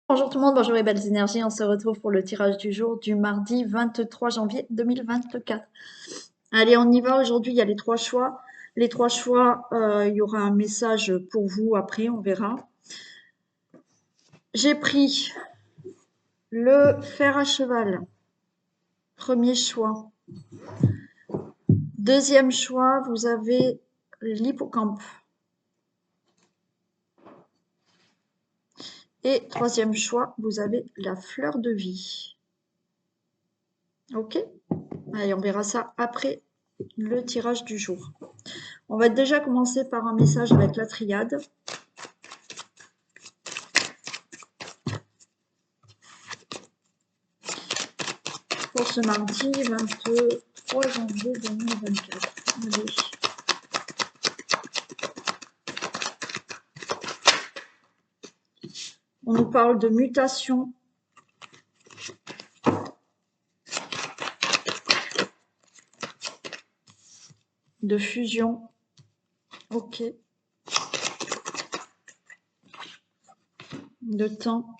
Bonjour tout le monde, bonjour les belles énergies, on se retrouve pour le tirage du jour du mardi 23 janvier 2024. Allez, on y va, aujourd'hui il y a les trois choix. Les trois choix, il y aura un message pour vous après, on verra. J'ai pris le fer à cheval, premier choix. Deuxième choix, vous avez l'hippocampe. Et troisième choix, vous avez la fleur de vie. Ok? Allez, on verra ça après le tirage du jour. On va déjà commencer par un message avec la triade. Pour ce mardi 23 janvier 2024. Allez. On nous parle de mutation, de fusion. Ok. De temps.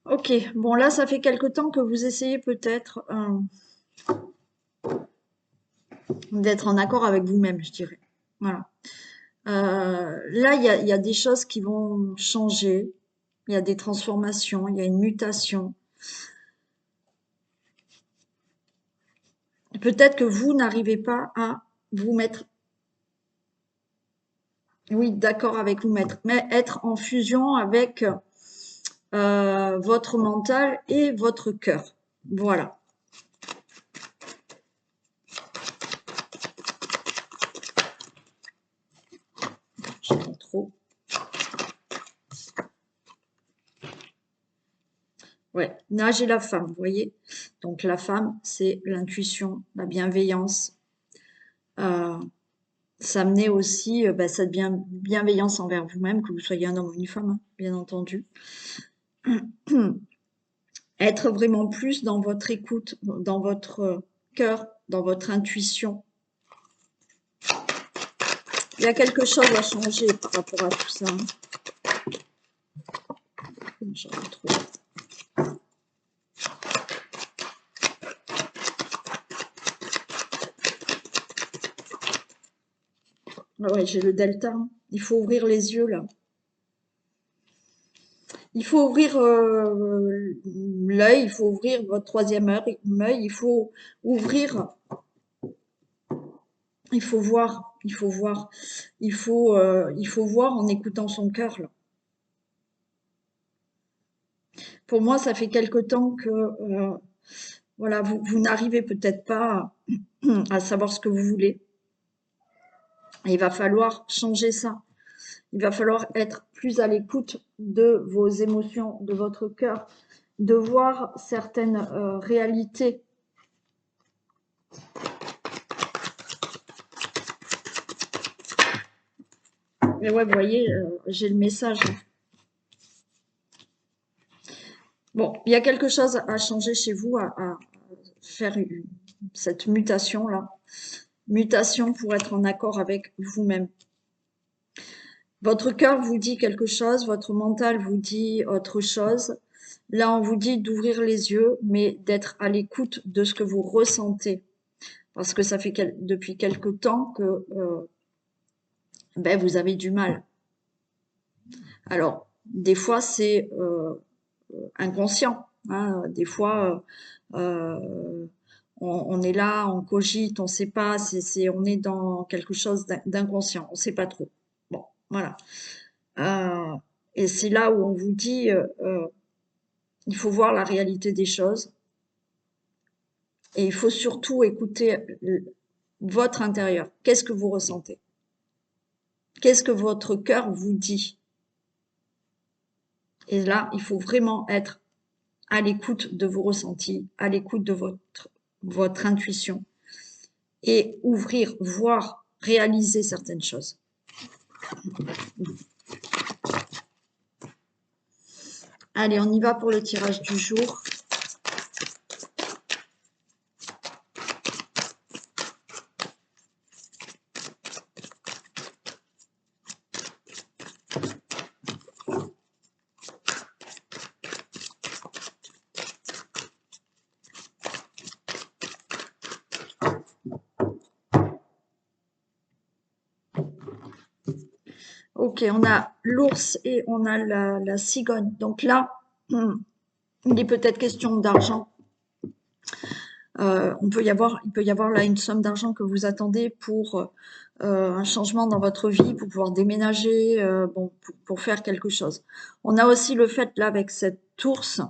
Ok. Bon, là, ça fait quelque temps que vous essayez peut-être d'être en accord avec vous-même, je dirais. Voilà. Là, il y a des choses qui vont changer. Il y a des transformations, il y a une mutation. Peut-être que vous n'arrivez pas à vous mettre, oui, d'accord avec vous-même, mais être en fusion avec votre mental et votre cœur. Voilà. Je sais pas trop. Ouais, là j'ai la femme, vous voyez. Donc la femme, c'est l'intuition, la bienveillance. Euh, S'amener aussi cette bienveillance envers vous-même, que vous soyez un homme ou une femme, hein, bien entendu. Être vraiment plus dans votre écoute, dans votre cœur, dans votre intuition. Il y a quelque chose à changer par rapport à tout ça. Je retrouve. Ah ouais, j'ai le delta. Hein. Il faut ouvrir les yeux là. Il faut ouvrir l'œil, il faut ouvrir votre troisième œil, il faut ouvrir, il faut voir, il faut voir, il faut voir en écoutant son cœur là. Pour moi, ça fait quelque temps que voilà, vous n'arrivez peut-être pas à savoir ce que vous voulez. Et il va falloir changer ça. Il va falloir être plus à l'écoute de vos émotions, de votre cœur, de voir certaines réalités. Mais ouais, vous voyez, j'ai le message. Bon, il y a quelque chose à changer chez vous, à faire cette mutation-là. Mutation pour être en accord avec vous-même. Votre cœur vous dit quelque chose, votre mental vous dit autre chose. Là, on vous dit d'ouvrir les yeux, mais d'être à l'écoute de ce que vous ressentez. Parce que ça fait depuis quelque temps que vous avez du mal. Alors, des fois, c'est inconscient. Hein. Des fois, on est là, on cogite, on ne sait pas, on est dans quelque chose d'inconscient, on ne sait pas trop. Bon, voilà. Et c'est là où on vous dit, il faut voir la réalité des choses et il faut surtout écouter votre intérieur. Qu'est-ce que vous ressentez? Qu'est-ce que votre cœur vous dit? Et là, il faut vraiment être à l'écoute de vos ressentis, à l'écoute de votre intuition et ouvrir, voir, réaliser certaines choses. Allez, on y va pour le tirage du jour. Ok, on a l'ours et on a la cigogne. Donc là, il est peut-être question d'argent. Il peut y avoir là une somme d'argent que vous attendez pour un changement dans votre vie, pour pouvoir déménager, bon, pour faire quelque chose. On a aussi le fait là avec cette ours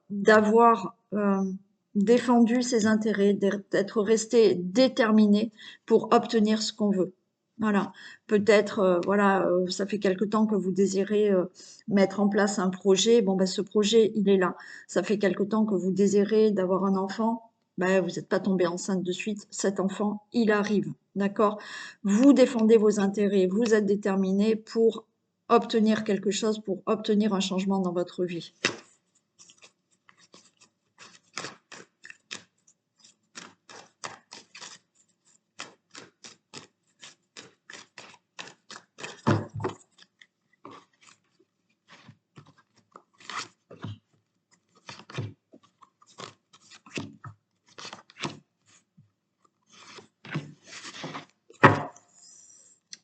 d'avoir défendu ses intérêts, d'être resté déterminé pour obtenir ce qu'on veut. Voilà, peut-être, voilà, ça fait quelque temps que vous désirez mettre en place un projet. Bon, ben, ce projet, il est là. Ça fait quelque temps que vous désirez d'avoir un enfant. Ben, vous n'êtes pas tombé enceinte de suite. Cet enfant, il arrive. D'accord? Vous défendez vos intérêts. Vous êtes déterminé pour obtenir quelque chose, pour obtenir un changement dans votre vie.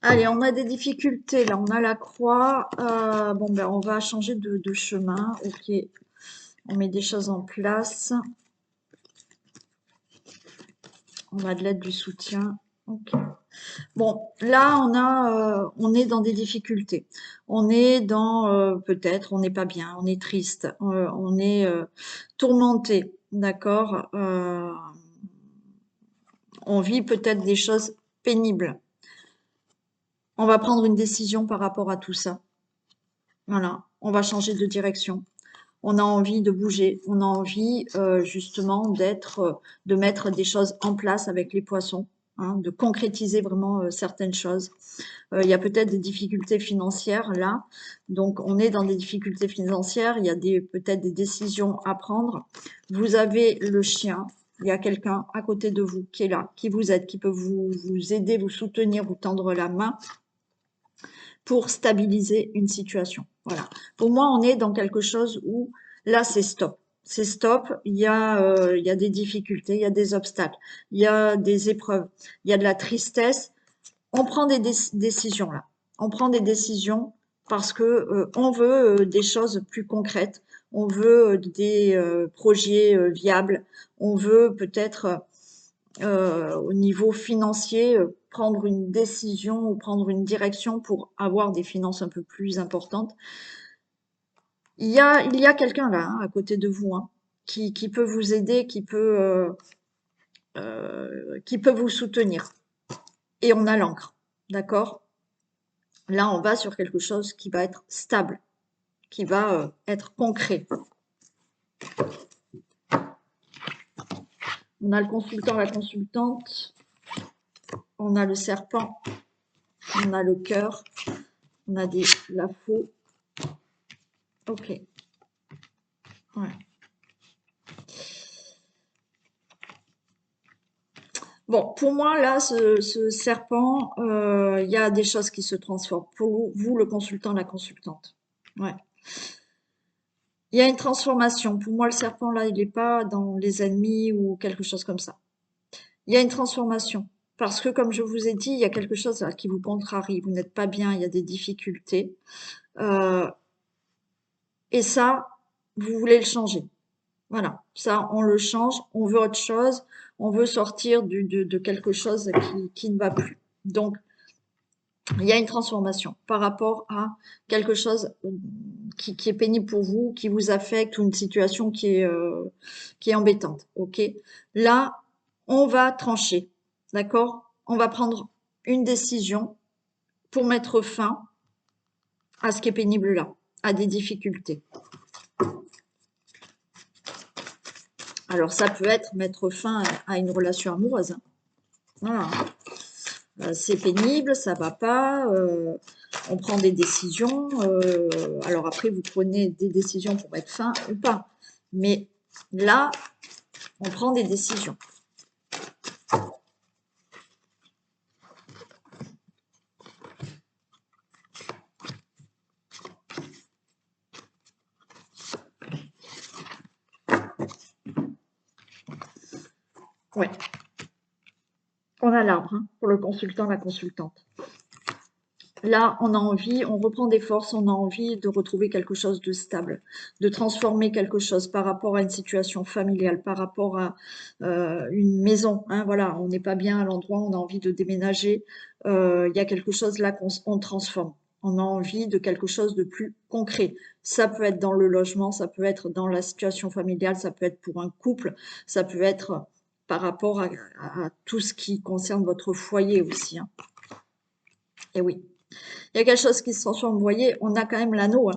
Allez, on a des difficultés. Là, on a la croix. Bon, ben, on va changer de chemin. Ok, on met des choses en place. On a de l'aide, du soutien. Ok. Bon, là, on est dans des difficultés. On est dans, peut-être, on n'est pas bien, on est triste, on est tourmenté, d'accord? On vit peut-être des choses pénibles. On va prendre une décision par rapport à tout ça. Voilà, on va changer de direction. On a envie de bouger, on a envie justement de mettre des choses en place avec les poissons, hein, de concrétiser vraiment certaines choses. Il y a peut-être des difficultés financières là, donc on est dans des difficultés financières, il y a peut-être des décisions à prendre. Vous avez le chien, il y a quelqu'un à côté de vous qui est là, qui vous aide, qui peut vous aider, vous soutenir, vous tendre la main pour stabiliser une situation. Voilà. Pour moi, on est dans quelque chose où là, c'est stop. C'est stop. Il y a des difficultés, il y a des obstacles, il y a des épreuves, il y a de la tristesse. On prend des décisions là. On prend des décisions parce que on veut des choses plus concrètes. On veut des projets viables. On veut peut-être au niveau financier, prendre une décision ou prendre une direction pour avoir des finances un peu plus importantes. Il y a quelqu'un là, hein, à côté de vous, hein, qui peut vous aider, qui peut vous soutenir. Et on a l'encre, d'accord? Là, on va sur quelque chose qui va être stable, qui va être concret. On a le consultant, la consultante, on a le serpent, on a le cœur, on a la faux. Ok. Ouais. Bon, pour moi, là, ce serpent, il y a des choses qui se transforment. Pour vous, le consultant, la consultante. Ouais. Il y a une transformation. Pour moi, le serpent, là, il n'est pas dans les ennemis ou quelque chose comme ça. Il y a une transformation. Parce que, comme je vous ai dit, il y a quelque chose là, qui vous contrarie. Vous n'êtes pas bien, il y a des difficultés. Et ça, vous voulez le changer. Voilà, ça, on le change, on veut autre chose, on veut sortir de quelque chose qui ne va plus. Donc, il y a une transformation par rapport à quelque chose qui est pénible pour vous, qui vous affecte, ou une situation qui est embêtante. Ok. Là, on va trancher, d'accord? On va prendre une décision pour mettre fin à ce qui est pénible là, à des difficultés. Alors, ça peut être mettre fin à une relation amoureuse, hein. Voilà. C'est pénible, ça va pas, on prend des décisions. Alors après, vous prenez des décisions pour mettre fin ou pas. Mais là, on prend des décisions. Ouais. On a l'arbre, hein, pour le consultant, la consultante. Là, on a envie, on reprend des forces, on a envie de retrouver quelque chose de stable, de transformer quelque chose par rapport à une situation familiale, par rapport à une maison. Hein, voilà, on n'est pas bien à l'endroit, on a envie de déménager. Il y a quelque chose là qu'on transforme. On a envie de quelque chose de plus concret. Ça peut être dans le logement, ça peut être dans la situation familiale, ça peut être pour un couple, ça peut être par rapport à tout ce qui concerne votre foyer aussi. Hein. Et oui. Il y a quelque chose qui se transforme. Vous voyez, on a quand même l'anneau.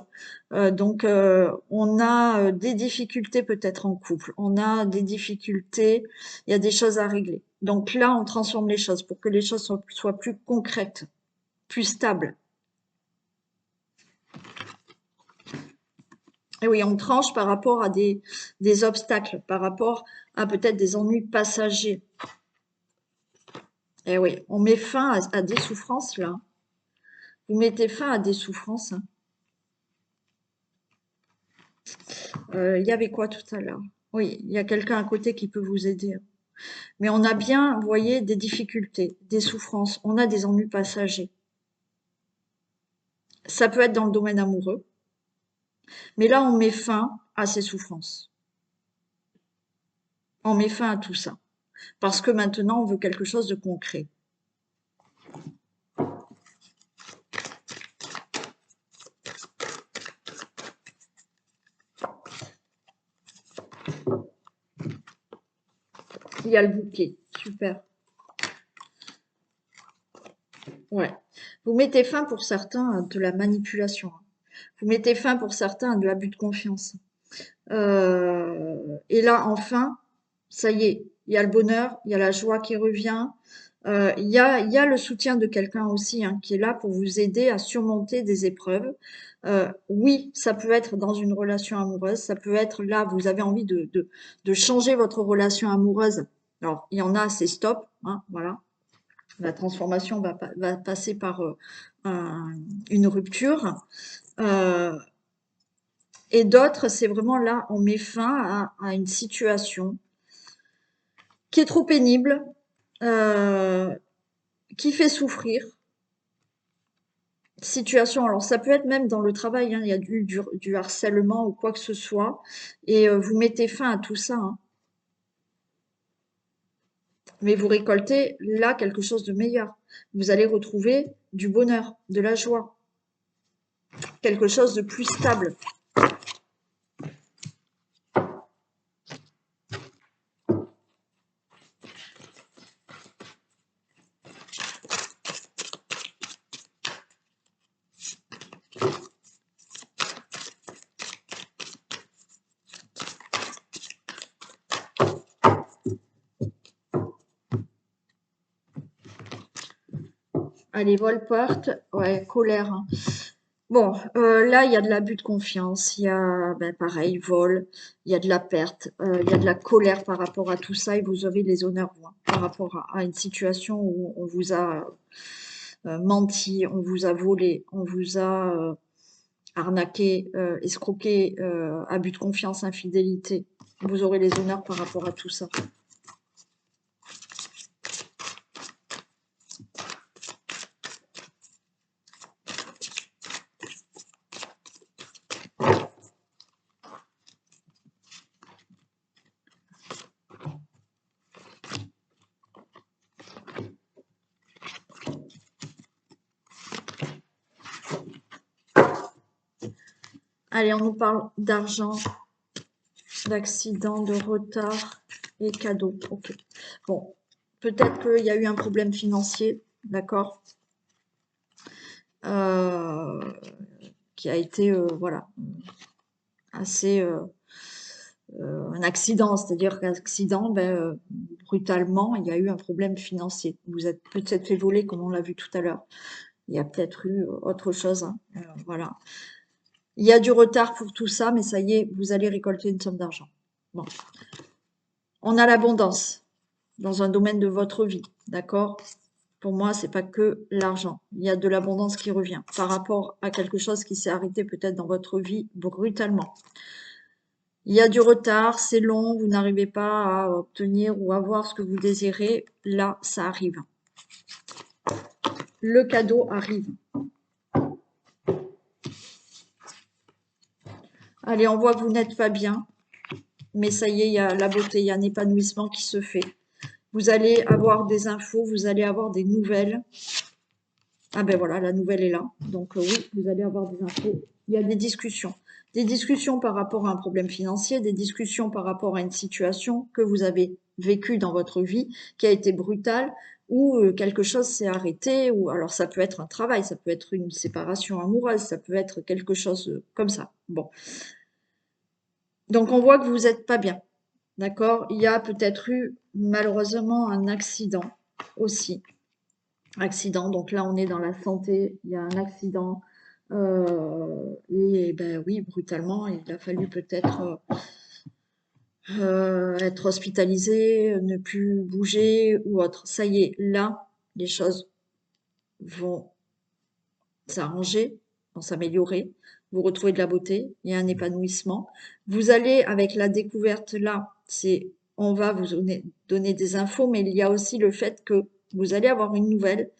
Hein. Donc, on a des difficultés peut-être en couple. On a des difficultés. Il y a des choses à régler. Donc là, on transforme les choses pour que les choses soient plus concrètes, plus stables. Et oui, on tranche par rapport à des obstacles, par rapport à peut-être des ennuis passagers. Et oui, on met fin à des souffrances là. Vous mettez fin à des souffrances. Hein. Il y avait quoi tout à l'heure? Oui, il y a quelqu'un à côté qui peut vous aider. Mais on a bien, vous voyez, des difficultés, des souffrances, on a des ennuis passagers. Ça peut être dans le domaine amoureux, mais là, on met fin à ces souffrances. On met fin à tout ça. Parce que maintenant, on veut quelque chose de concret. Il y a le bouquet. Super. Ouais. Vous mettez fin pour certains à de la manipulation. Vous mettez fin pour certains à de l'abus de confiance. Et là, enfin, ça y est, il y a le bonheur, il y a la joie qui revient. Il y a le soutien de quelqu'un aussi hein, qui est là pour vous aider à surmonter des épreuves. Oui, ça peut être dans une relation amoureuse, ça peut être là, vous avez envie de changer votre relation amoureuse. Alors, il y en a, c'est stop, hein, voilà. La transformation va passer par une rupture. Euh, et d'autres, c'est vraiment là, on met fin à une situation qui est trop pénible, euh, qui fait souffrir. Situation, alors ça peut être même dans le travail, hein, il y a du harcèlement ou quoi que ce soit, et vous mettez fin à tout ça. Hein. Mais vous récoltez là quelque chose de meilleur. Vous allez retrouver du bonheur, de la joie, quelque chose de plus stable. Allez, Volparte, ouais, colère. Hein. Bon, là, il y a de l'abus de confiance, il y a, ben, pareil, vol, il y a de la perte, il y a de la colère par rapport à tout ça et vous avez les honneurs hein, par rapport à une situation où on vous a menti, on vous a volé, on vous a arnaqué, escroqué, abus de confiance, infidélité. Vous aurez les honneurs par rapport à tout ça. Allez, on nous parle d'argent, d'accident, de retard et cadeau. Ok. Bon, peut-être qu'il y a eu un problème financier, d'accord, qui a été, voilà, assez un accident, c'est-à-dire qu'un accident, ben, brutalement, il y a eu un problème financier. Vous êtes peut-être fait voler, comme on l'a vu tout à l'heure. Il y a peut-être eu autre chose. Hein. Voilà. Il y a du retard pour tout ça, mais ça y est, vous allez récolter une somme d'argent. Bon. On a l'abondance dans un domaine de votre vie, d'accord? Pour moi, c'est pas que l'argent. Il y a de l'abondance qui revient par rapport à quelque chose qui s'est arrêté peut-être dans votre vie brutalement. Il y a du retard, c'est long, vous n'arrivez pas à obtenir ou avoir ce que vous désirez. Là, ça arrive. Le cadeau arrive. Allez, on voit que vous n'êtes pas bien, mais ça y est, il y a la beauté, il y a un épanouissement qui se fait. Vous allez avoir des infos, vous allez avoir des nouvelles. Ah ben voilà, la nouvelle est là. Donc oui, vous allez avoir des infos. Il y a des discussions. Des discussions par rapport à un problème financier, des discussions par rapport à une situation que vous avez vécue dans votre vie, qui a été brutale, ou quelque chose s'est arrêté, ou alors ça peut être un travail, ça peut être une séparation amoureuse, ça peut être quelque chose comme ça. Bon. Donc on voit que vous n'êtes pas bien. D'accord? Il y a peut-être eu malheureusement un accident aussi. Accident, donc là on est dans la santé, il y a un accident et ben oui, brutalement, il a fallu peut-être être hospitalisé, ne plus bouger ou autre. Ça y est, là, les choses vont s'arranger, vont s'améliorer, vous retrouvez de la beauté, il y a un épanouissement. Vous allez, avec la découverte là, c'est on va vous donner des infos, mais il y a aussi le fait que vous allez avoir une nouvelle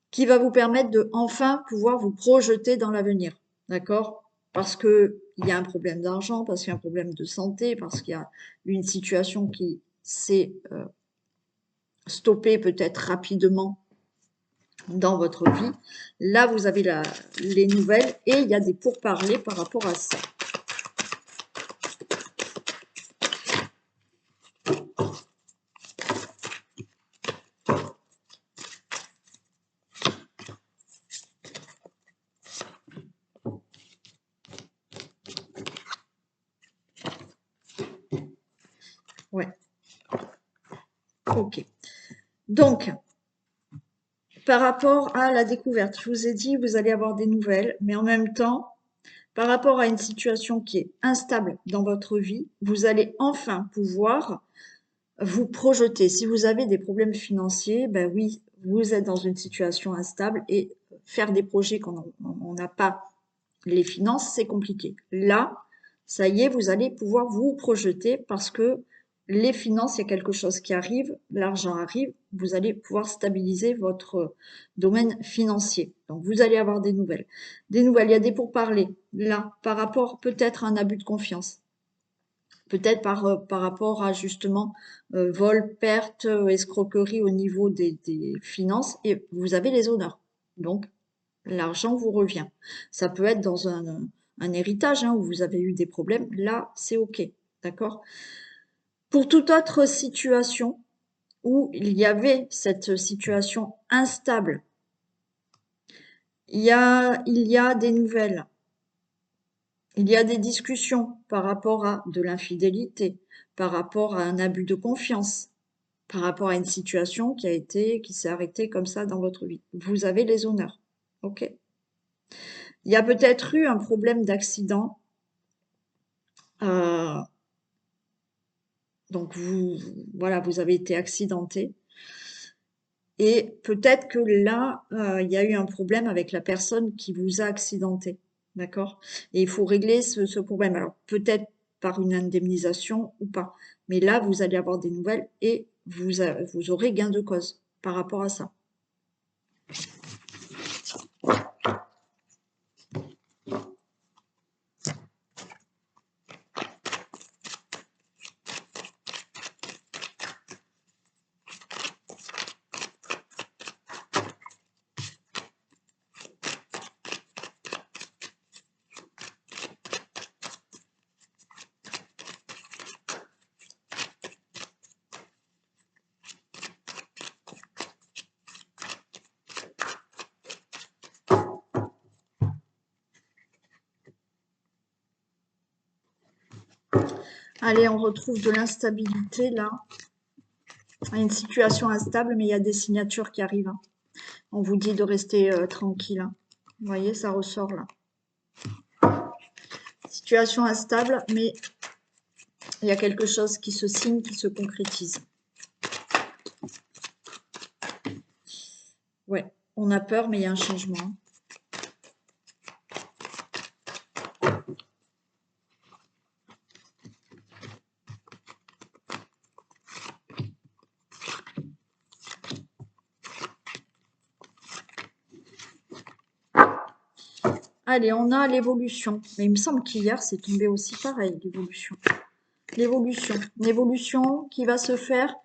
qui va vous permettre de enfin pouvoir vous projeter dans l'avenir. D'accord? Parce que il y a un problème d'argent, parce qu'il y a un problème de santé, parce qu'il y a une situation qui s'est stoppée peut-être rapidement dans votre vie. Là, vous avez les nouvelles et il y a des pourparlers par rapport à ça. Ouais. Ok. Donc, par rapport à la découverte, je vous ai dit, vous allez avoir des nouvelles, mais en même temps, par rapport à une situation qui est instable dans votre vie, vous allez enfin pouvoir vous projeter. Si vous avez des problèmes financiers, ben oui, vous êtes dans une situation instable et faire des projets quand on n'a pas les finances, c'est compliqué. Là, ça y est, vous allez pouvoir vous projeter parce que les finances, il y a quelque chose qui arrive, l'argent arrive, vous allez pouvoir stabiliser votre domaine financier. Donc, vous allez avoir des nouvelles. Des nouvelles, il y a des pourparlers, là, par rapport peut-être à un abus de confiance. Peut-être par rapport à justement vol, perte, escroquerie au niveau des finances, et vous avez les honneurs. Donc, l'argent vous revient. Ça peut être dans un héritage hein, où vous avez eu des problèmes. Là, c'est OK. D'accord? Pour toute autre situation où il y avait cette situation instable, il y a des nouvelles. Il y a des discussions par rapport à de l'infidélité, par rapport à un abus de confiance, par rapport à une situation qui s'est arrêtée comme ça dans votre vie. Vous avez les honneurs. OK? Il y a peut-être eu un problème d'accident. euh, donc voilà, vous avez été accidenté. Et peut-être que là, il y a eu un problème avec la personne qui vous a accidenté. D'accord? Et il faut régler ce problème. Alors peut-être par une indemnisation ou pas. Mais là, vous allez avoir des nouvelles et vous aurez gain de cause par rapport à ça. Allez, on retrouve de l'instabilité là. Une situation instable, mais il y a des signatures qui arrivent. Hein. On vous dit de rester tranquille. Hein. Vous voyez, ça ressort là. Situation instable, mais il y a quelque chose qui se signe, qui se concrétise. Ouais, on a peur, mais il y a un changement. Allez, on a l'évolution. Mais il me semble qu'hier, c'est tombé aussi pareil, l'évolution. L'évolution. L'évolution qui va se faire,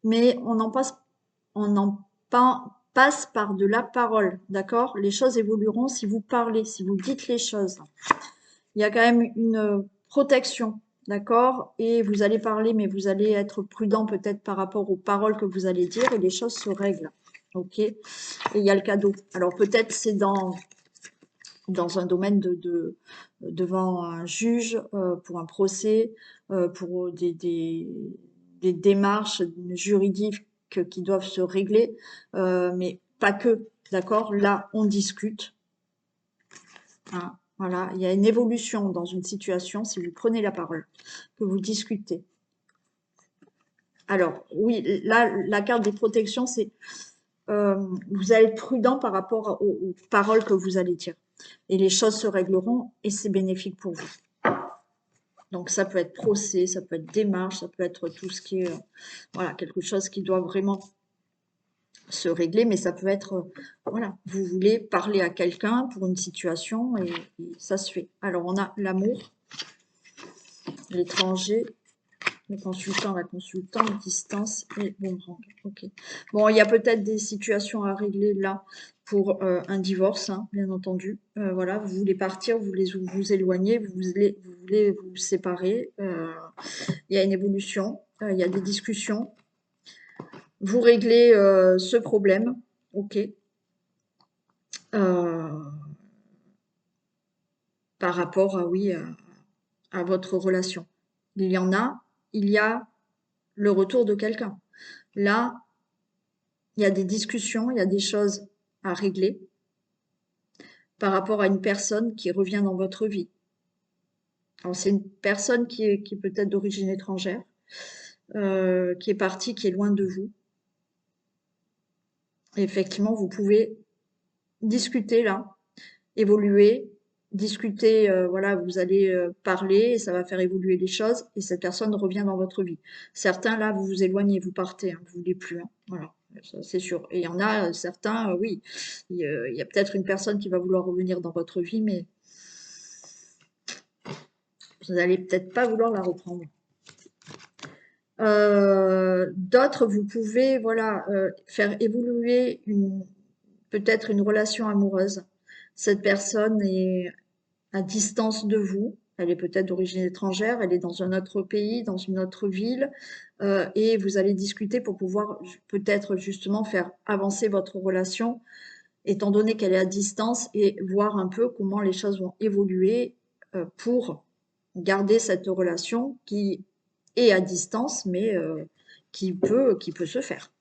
mais on en passe par de la parole, d'accord? Les choses évolueront si vous parlez, si vous dites les choses. Il y a quand même une protection, d'accord? Et vous allez parler, mais vous allez être prudent peut-être par rapport aux paroles que vous allez dire et les choses se règlent, ok? Et il y a le cadeau. Alors peut-être c'est dans un domaine devant un juge, pour un procès, pour des démarches juridiques qui doivent se régler, mais pas que, d'accord? Là, on discute, hein, voilà, il y a une évolution dans une situation si vous prenez la parole, que vous discutez. Alors, oui, là, la carte des protections, c'est vous allez être prudent par rapport aux paroles que vous allez dire. Et les choses se régleront et c'est bénéfique pour vous. Donc ça peut être procès, ça peut être démarche, ça peut être tout ce qui est voilà, quelque chose qui doit vraiment se régler, mais ça peut être voilà, vous voulez parler à quelqu'un pour une situation et ça se fait. Alors on a l'amour, l'étranger, le consultant, la consultante, distance et boomerang. Ok. Bon, il y a peut-être des situations à régler là pour un divorce, hein, bien entendu. Voilà, vous voulez partir, vous voulez vous éloigner, vous voulez vous séparer. Il y a une évolution, il y a des discussions. Vous réglez ce problème, ok. Par rapport à oui à votre relation. Il y en a, il y a le retour de quelqu'un. Là, il y a des discussions, il y a des choses à régler par rapport à une personne qui revient dans votre vie. Alors, c'est une personne qui est peut-être d'origine étrangère, qui est partie, qui est loin de vous. Et effectivement, vous pouvez discuter là, évoluer, discuter, voilà, vous allez parler et ça va faire évoluer les choses et cette personne revient dans votre vie. Certains, là, vous vous éloignez, vous partez, hein, vous voulez plus, hein, voilà, ça, c'est sûr. Et il y en a certains, oui, il y a peut-être une personne qui va vouloir revenir dans votre vie, mais vous n'allez peut-être pas vouloir la reprendre. D'autres, vous pouvez, voilà, faire évoluer peut-être une relation amoureuse. Cette personne est à distance de vous. Elle est peut-être d'origine étrangère, elle est dans un autre pays, dans une autre ville, et vous allez discuter pour pouvoir peut-être justement faire avancer votre relation, étant donné qu'elle est à distance, et voir un peu comment les choses vont évoluer pour garder cette relation qui est à distance, mais qui peut se faire.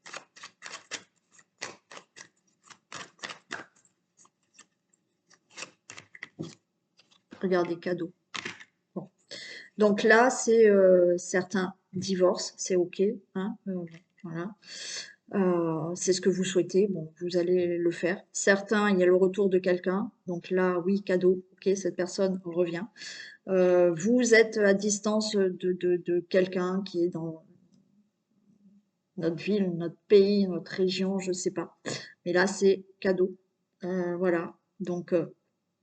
Regardez, cadeau. Bon. Donc là, c'est certains divorces, c'est OK, hein, voilà. C'est ce que vous souhaitez, bon, vous allez le faire. Certains, il y a le retour de quelqu'un, donc là, oui, cadeau, OK, cette personne revient. Vous êtes à distance de quelqu'un qui est dans notre ville, notre pays, notre région, je sais pas. Mais là, c'est cadeau. Voilà. Donc,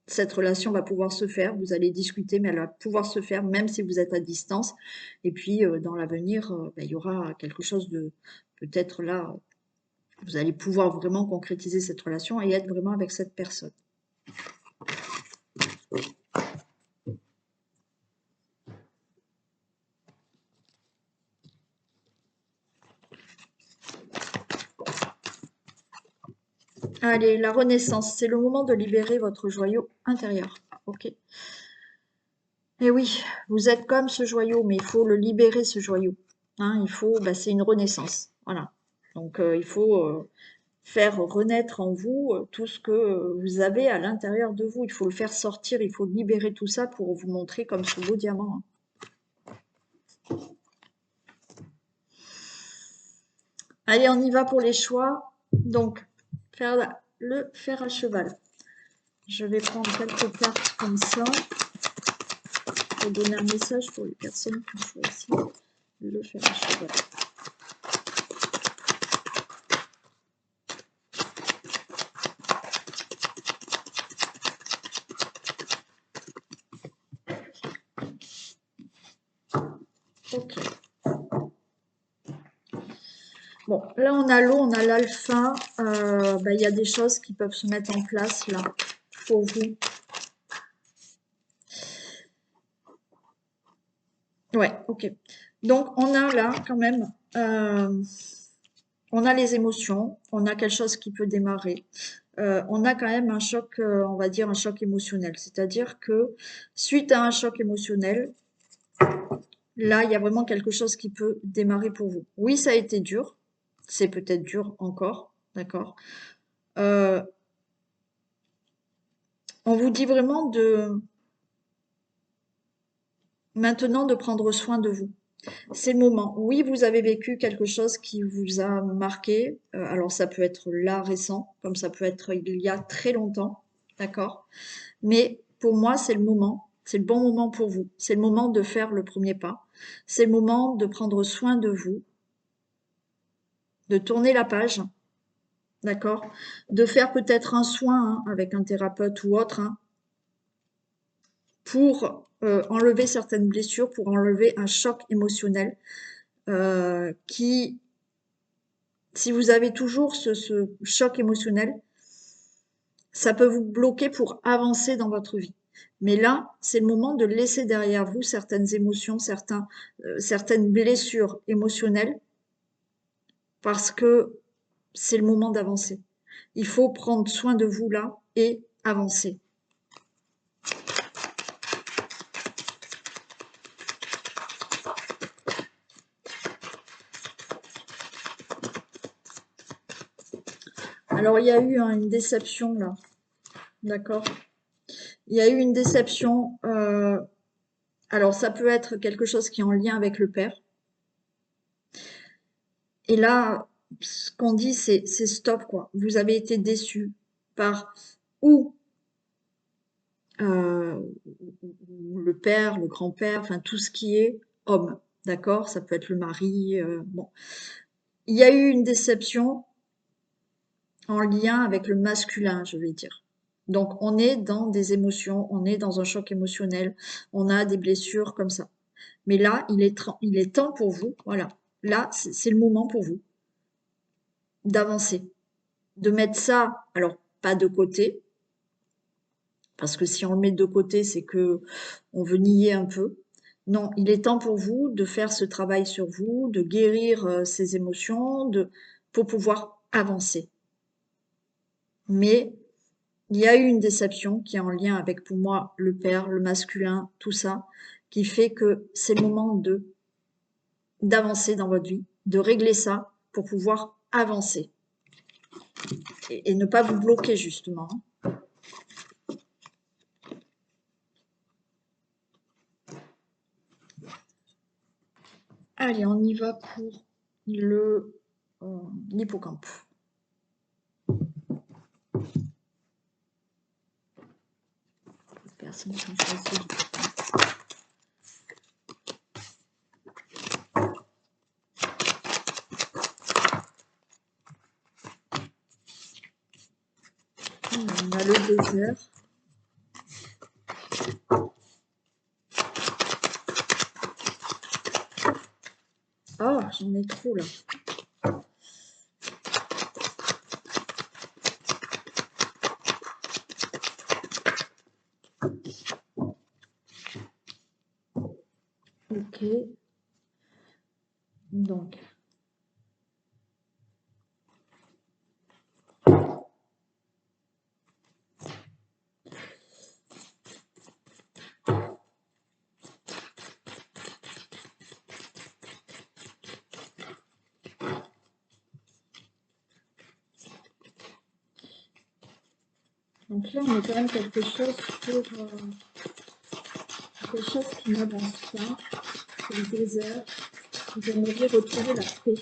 cette relation va pouvoir se faire. Vous allez discuter, mais elle va pouvoir se faire même si vous êtes à distance. Et puis, dans l'avenir, il y aura quelque chose de peut-être là, vous allez pouvoir vraiment concrétiser cette relation et être vraiment avec cette personne. Allez, la renaissance, c'est le moment de libérer votre joyau intérieur. Ok. Et oui, vous êtes comme ce joyau, mais il faut le libérer, ce joyau. Hein, il faut, bah, c'est une renaissance. Voilà. Donc, il faut faire renaître en vous tout ce que vous avez à l'intérieur de vous. Il faut le faire sortir, il faut libérer tout ça pour vous montrer comme ce beau diamant. Hein. Allez, on y va pour les choix. Donc, le fer à cheval. Je vais prendre quelques cartes comme ça pour donner un message pour les personnes qui ont choisi le fer à cheval. Ok. Bon, là on a l'eau, on a l'alpha. Il y a des choses qui peuvent se mettre en place là pour vous. Ouais, ok. Donc on a là quand même, on a les émotions, on a quelque chose qui peut démarrer. On a quand même un choc, on va dire un choc émotionnel. C'est-à-dire que suite à un choc émotionnel, là il y a vraiment quelque chose qui peut démarrer pour vous. Oui, ça a été dur, c'est peut-être dur encore, d'accord. Euh, on vous dit vraiment de maintenant de prendre soin de vous. C'est le moment. Oui, vous avez vécu quelque chose qui vous a marqué. Alors ça peut être là récent, comme ça peut être il y a très longtemps, d'accord? Mais pour moi, c'est le moment. C'est le bon moment pour vous. C'est le moment de faire le premier pas. C'est le moment de prendre soin de vous, de tourner la page, d'accord? De faire peut-être un soin hein, avec un thérapeute ou autre hein, pour enlever certaines blessures, pour enlever un choc émotionnel qui, si vous avez toujours ce choc émotionnel, ça peut vous bloquer pour avancer dans votre vie. Mais là, c'est le moment de laisser derrière vous certaines émotions, certaines blessures émotionnelles, parce que c'est le moment d'avancer. Il faut prendre soin de vous là et avancer. Alors, il y a eu hein, une déception là, d'accord? Il y a eu une déception. Alors, ça peut être quelque chose qui est en lien avec le père. Et là, ce qu'on dit, c'est stop, quoi. Vous avez été déçu par ou euh, le père, le grand-père, enfin tout ce qui est homme, d'accord? Ça peut être le mari. Bon, il y a eu une déception en lien avec le masculin, je vais dire. Donc on est dans des émotions, on est dans un choc émotionnel, on a des blessures comme ça. Mais là, il est temps pour vous, voilà. Là, c'est le moment pour vous d'avancer, de mettre ça, alors pas de côté, parce que si on le met de côté, c'est que on veut nier un peu. Non, il est temps pour vous de faire ce travail sur vous, de guérir ces émotions, pour pouvoir avancer. Mais il y a eu une déception qui est en lien avec, pour moi, le père, le masculin, tout ça, qui fait que c'est le moment d'avancer dans votre vie, de régler ça pour pouvoir avancer et ne pas vous bloquer justement. Allez, on y va pour l'hippocampe. Personne qui ont choisi l'hippocampe. On a le désert. Oh, j'en ai trop là. Ok. Donc. Donc là, on est quand même quelque chose quelque chose qui n'avance pas. C'est le désert. Vous aimeriez retrouver la paix.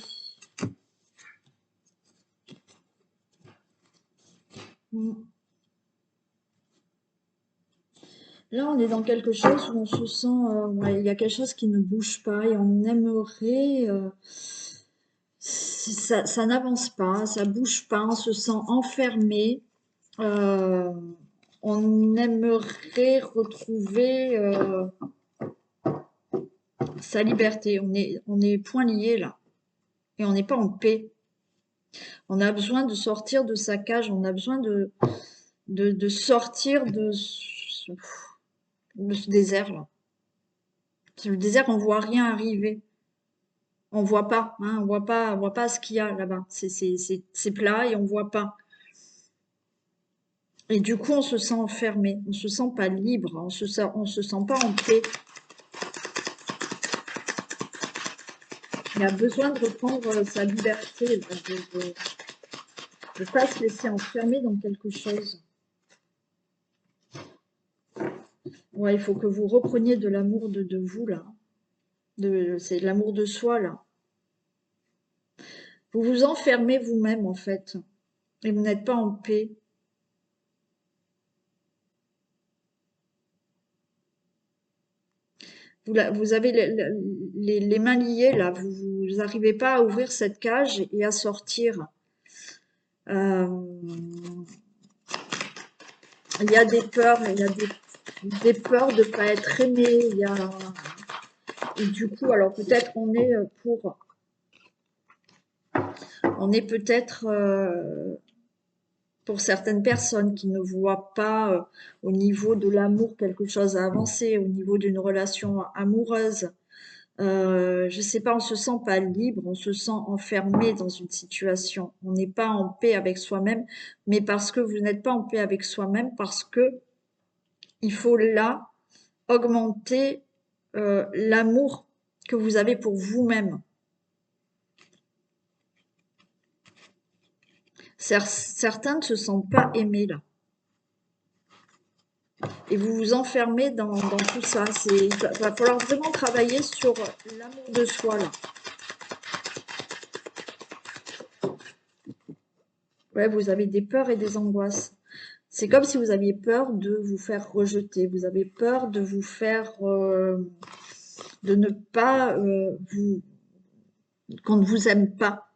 Là, on est dans quelque chose où on se sent, ouais, il y a quelque chose qui ne bouge pas et on aimerait, ça n'avance pas, ça bouge pas, on se sent enfermé. Euh, on aimerait retrouver sa liberté. On est point lié là. Et on n'est pas en paix. On a besoin de sortir de sa cage. On a besoin de sortir de ce désert là. Le désert, on voit rien arriver. On voit pas, hein, on voit pas ce qu'il y a là-bas. C'est plat et on voit pas. Et du coup, on se sent enfermé, on se sent pas libre, on se sent pas en paix. Il a besoin de reprendre sa liberté, de pas se laisser enfermer dans quelque chose. Ouais, il faut que vous repreniez de l'amour de vous là. C'est de l'amour de soi là. Vous vous enfermez vous-même en fait, et vous n'êtes pas en paix. Vous avez les mains liées là, vous n'arrivez pas à ouvrir cette cage et à sortir. Euh, il y a des peurs, il y a des peurs de ne pas être aimé. Et du coup, alors peut-être on est peut-être pour certaines personnes qui ne voient pas au niveau de l'amour quelque chose à avancer, au niveau d'une relation amoureuse. Je sais pas, on se sent pas libre, on se sent enfermé dans une situation. On n'est pas en paix avec soi-même, mais parce que vous n'êtes pas en paix avec soi-même, parce que il faut là augmenter l'amour que vous avez pour vous-même. Certains ne se sentent pas aimés là. Et vous vous enfermez dans tout ça. Il va falloir vraiment travailler sur l'amour de soi là. Ouais, vous avez des peurs et des angoisses. C'est comme si vous aviez peur de vous faire rejeter. Vous avez peur de vous faire, de ne pas, qu'on ne vous aime pas.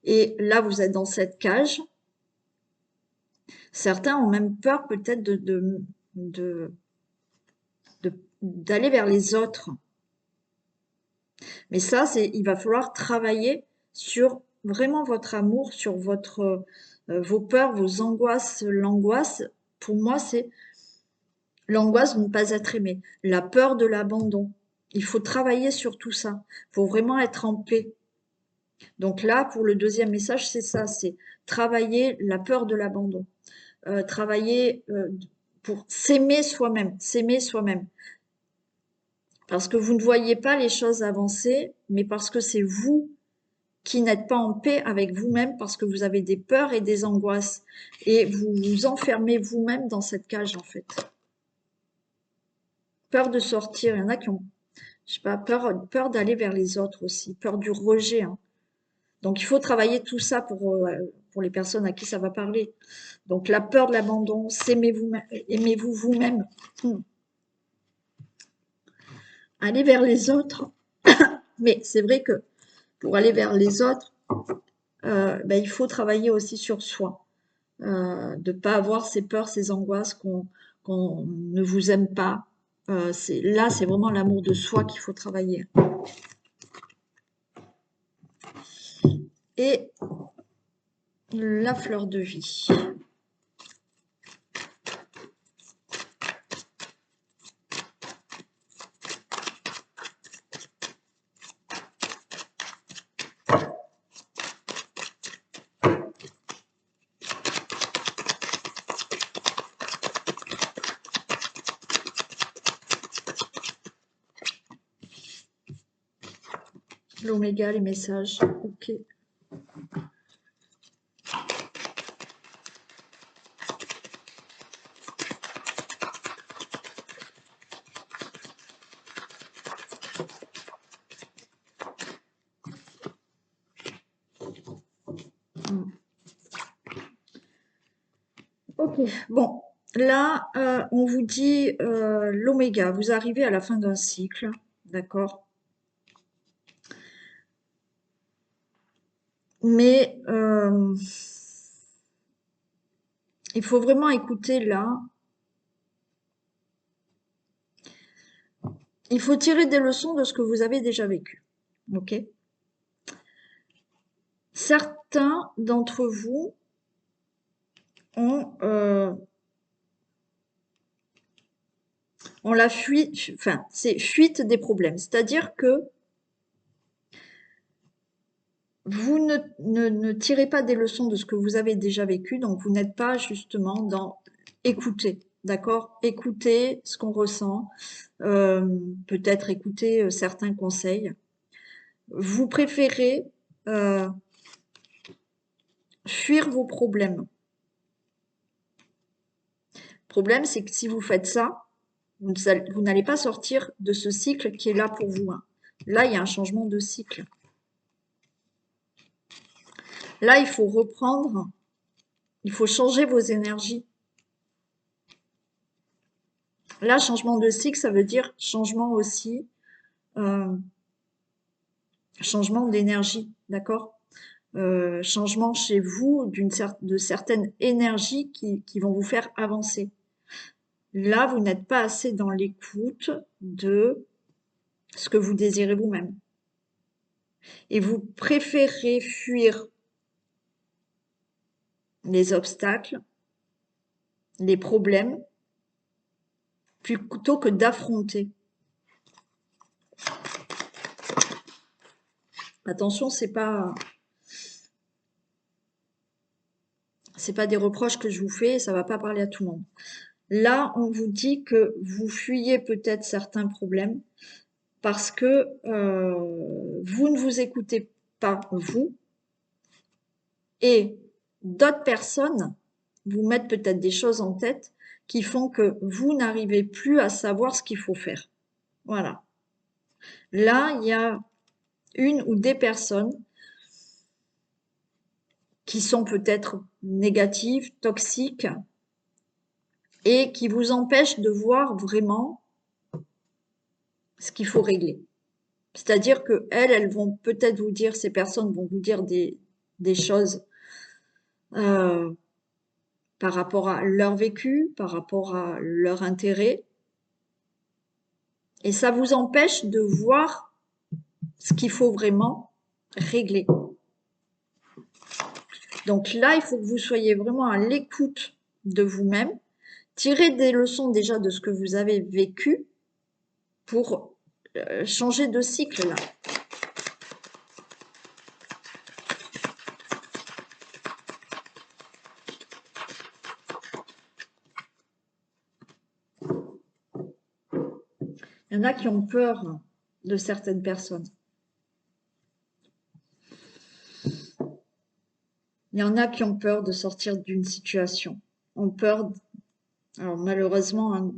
Et là, vous êtes dans cette cage. Certains ont même peur peut-être de- d'aller vers les autres. Mais ça, il va falloir travailler sur vraiment votre amour, sur vos peurs, vos angoisses. L'angoisse, pour moi, c'est l'angoisse de ne pas être aimé, la peur de l'abandon. Il faut travailler sur tout ça pour vraiment être en paix. Donc là, pour le deuxième message, c'est ça, c'est travailler la peur de l'abandon. Travailler pour s'aimer soi-même, s'aimer soi-même. Parce que vous ne voyez pas les choses avancer, mais parce que c'est vous qui n'êtes pas en paix avec vous-même, parce que vous avez des peurs et des angoisses. Et vous vous enfermez vous-même dans cette cage, en fait. Peur de sortir, il y en a qui ont, je sais pas, peur d'aller vers les autres aussi, peur du rejet, hein. Donc il faut travailler tout ça pour les personnes à qui ça va parler. Donc la peur de l'abandon, aimez-vous vous-même. Allez vers les autres. Mais c'est vrai que pour aller vers les autres, ben, il faut travailler aussi sur soi. De ne pas avoir ces peurs, ces angoisses qu'on ne vous aime pas. Là, c'est vraiment l'amour de soi qu'il faut travailler. Et la fleur de vie. L'oméga, les messages. Ok. Ok, bon, là, on vous dit l'oméga, vous arrivez à la fin d'un cycle, d'accord? Mais il faut vraiment écouter là Il faut tirer des leçons de ce que vous avez déjà vécu. Ok? Certains d'entre vous ont la fuite, enfin, c'est fuite des problèmes. C'est-à-dire que vous ne tirez pas des leçons de ce que vous avez déjà vécu, donc vous n'êtes pas justement dans écouter, d'accord? Écouter ce qu'on ressent, peut-être écouter certains conseils. Vous préférez fuir vos problèmes. Le problème, c'est que si vous faites ça, vous n'allez pas sortir de ce cycle qui est là pour vous, hein. Là, il y a un changement de cycle. Là, il faut reprendre, il faut changer vos énergies. Là, changement de cycle, ça veut dire changement aussi, euh, changement d'énergie, d'accord? Changement chez vous de certaines énergies qui vont vous faire avancer. Là, vous n'êtes pas assez dans l'écoute de ce que vous désirez vous-même. Et vous préférez fuir les obstacles, les problèmes, plutôt que d'affronter. Attention, c'est pas des reproches que je vous fais, ça va pas parler à tout le monde. Là, on vous dit que vous fuyez peut-être certains problèmes parce que vous ne vous écoutez pas vous et d'autres personnes vous mettent peut-être des choses en tête qui font que vous n'arrivez plus à savoir ce qu'il faut faire. Voilà. Là, il y a une ou des personnes qui sont peut-être négatives, toxiques, et qui vous empêchent de voir vraiment ce qu'il faut régler. C'est-à-dire que elles vont peut-être vous dire, ces personnes vont vous dire des choses euh, par rapport à leur vécu, par rapport à leur intérêt, et ça vous empêche de voir ce qu'il faut vraiment régler. Donc là, il faut que vous soyez vraiment à l'écoute de vous-même, tirez des leçons déjà de ce que vous avez vécu pour changer de cycle là. Il y en a qui ont peur de certaines personnes. Il y en a qui ont peur de sortir d'une situation, ont peur, alors malheureusement, hein,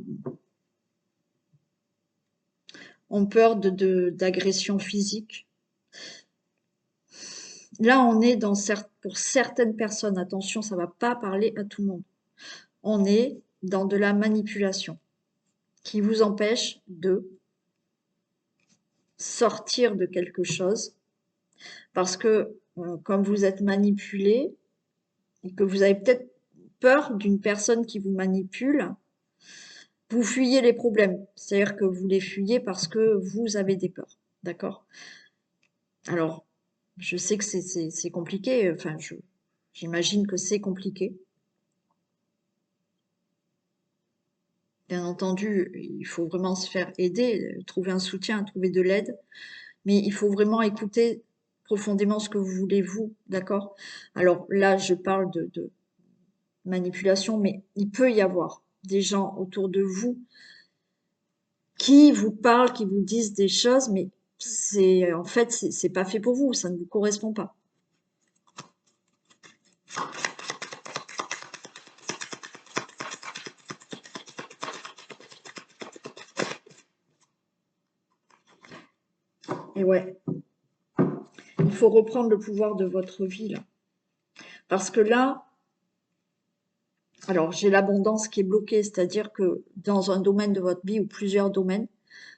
ont peur d'agressions physiques. Là, on est pour certaines personnes, attention, ça ne va pas parler à tout le monde. On est dans de la manipulation qui vous empêche de sortir de quelque chose parce que comme vous êtes manipulé et que vous avez peut-être peur d'une personne qui vous manipule, vous fuyez les problèmes. C'est-à-dire que vous les fuyez parce que vous avez des peurs. D'accord? Alors, je sais que c'est compliqué. Enfin, j'imagine que c'est compliqué. Bien entendu, il faut vraiment se faire aider, trouver un soutien, trouver de l'aide. Mais il faut vraiment écouter profondément ce que vous voulez vous. D'accord? Alors là, je parle de manipulation, mais il peut y avoir des gens autour de vous qui vous parlent, qui vous disent des choses, mais en fait, c'est pas fait pour vous, ça ne vous correspond pas. Et ouais, il faut reprendre le pouvoir de votre vie, là. Parce que là, alors j'ai l'abondance qui est bloquée, c'est-à-dire que dans un domaine de votre vie ou plusieurs domaines,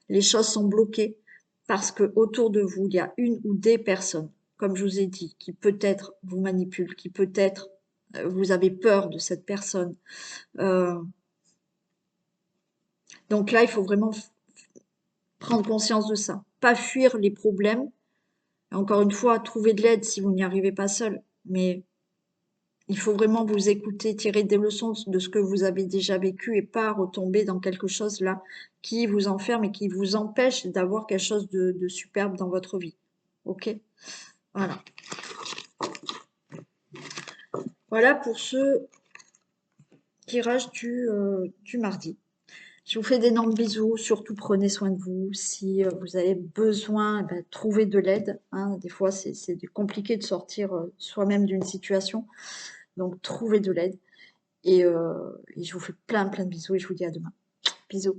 les choses sont bloquées parce que autour de vous, il y a une ou des personnes, comme je vous ai dit, qui peut-être vous manipulent, qui peut-être vous avez peur de cette personne. Donc là, il faut vraiment Prendre conscience de ça. Pas fuir les problèmes. Et encore une fois, trouver de l'aide si vous n'y arrivez pas seul. Mais il faut vraiment vous écouter, tirer des leçons de ce que vous avez déjà vécu et pas retomber dans quelque chose là qui vous enferme et qui vous empêche d'avoir quelque chose de superbe dans votre vie. Ok? Voilà. Voilà pour ce tirage du mardi. Je vous fais d'énormes bisous, surtout prenez soin de vous. Si vous avez besoin, ben, trouvez de l'aide. Hein. Des fois, c'est compliqué de sortir soi-même d'une situation. Donc, trouvez de l'aide. Et je vous fais plein de bisous et je vous dis à demain. Bisous.